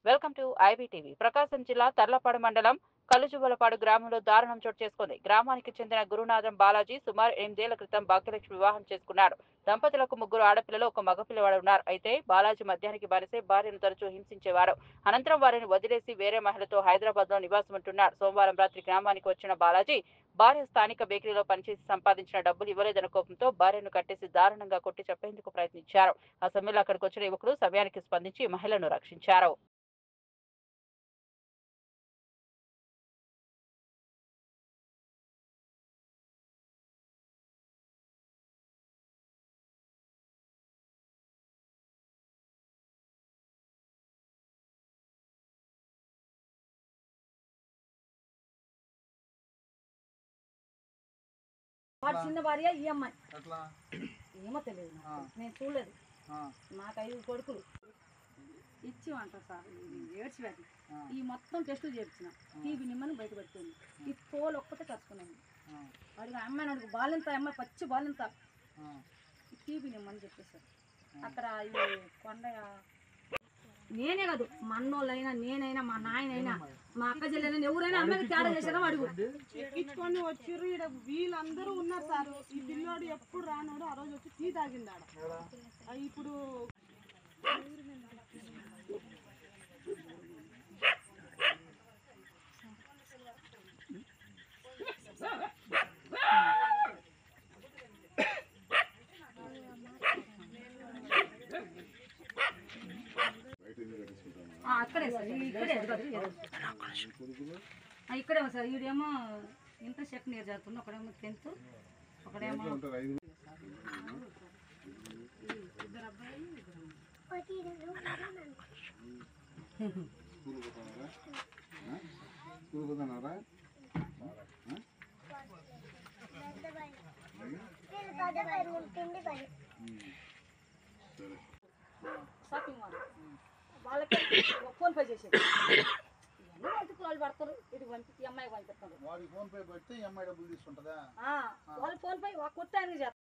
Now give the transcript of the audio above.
Welcome to IBTV. ప్రకాశం జిల్లా తర్లపాడు మండలం కలుజువలపాడు గ్రామంలో దారుణం చోటు చేసుకుంది. గ్రామానికి చెందిన గురునాథం బాలాజీ సుమారు 8 ఏళ్ల క్రితం భాగ్యలక్ష్మి వివాహం చేసుకున్నాడు. దంపతులకు 3 ఆడపిల్లలు, 1 మగపిల్లవాడు ఉన్నారు. అయితే బాలాజీ మద్యానికి బానిసై భార్యను తరచూ హింసించేవారు. అనంతరం వారిని వదిలేసి వేరే మహిళతో హైదరాబాద్ లో నివాసం ఉంటున్నాడు. సోమవారం రాత్రి గ్రామానికి వచ్చిన బాలాజీ భార్య స్థానిక బేకరీలో పనిచేసి సంపాదించిన డబ్బులు ఇవ్వలేదన్న కోపంతో భార్యను కట్టేసి దారుణంగా కొట్టి చంపేందుకు ప్రయత్నించారు. ఆ సమయంలో అక్కడికి వచ్చిన యువకులు సమయానికి స్పందించి మహిళను రక్షించారు. వాడు చిన్న భార్య ఈ అమ్మాయి ఏమో తెలియదు నేను చూడలేదు. నాకు 5 కొడుకులు ఇచ్చిమంటారు సార్. ఏడ్చి వ్యాధి ఈ మొత్తం టెస్టులు చేయించిన టీబీ నిమ్మని బయట పెడుతుంది. ఈ తోలు ఒక్కటే కట్టుకున్నాను. వాడికి అమ్మాయిని అడుగు బాలింత అమ్మాయి పచ్చి బాలింత టీబీ నిమ్మని చెప్పేశారు. అక్కడ ఇది కొండయ్య నేనే కాదు మన్నోళ్ళైనా నేనైనా మా నాయనైనా మా అక్క చెల్లెలైనా ఎవరైనా అమ్మాయికి తేడా చేశారో అడుగు. ఎక్కించుకొని వచ్చిర్రు. ఇక్కడ వీళ్ళందరూ ఉన్నారు సార్. ఈ పిల్లోడు ఎప్పుడు రానోడు ఆ రోజు వచ్చి టీ తాగిందాడ. ఇప్పుడు అక్కడే సార్ ఇక్కడే సార్. ఈడేమో ఇంత సెకండ్ ఇయర్ చదువుతున్నా, ఒకడేమో 10th, ఒకడేమో షాపింగ్ మాల్ వాళ్ళకి ఫోన్ పే చేసేది. ఇవన్నీ వాళ్ళు పడతారు. ఇటు ఈ అమ్మాయికి పంపిస్తారు. వాడికి ఫోన్ పే పెడితే ఈ అమ్మాయి డబ్బులు తీసుకుంటుందా? వాళ్ళు ఫోన్ పే కొత్త ఆయనకి చేస్తారు.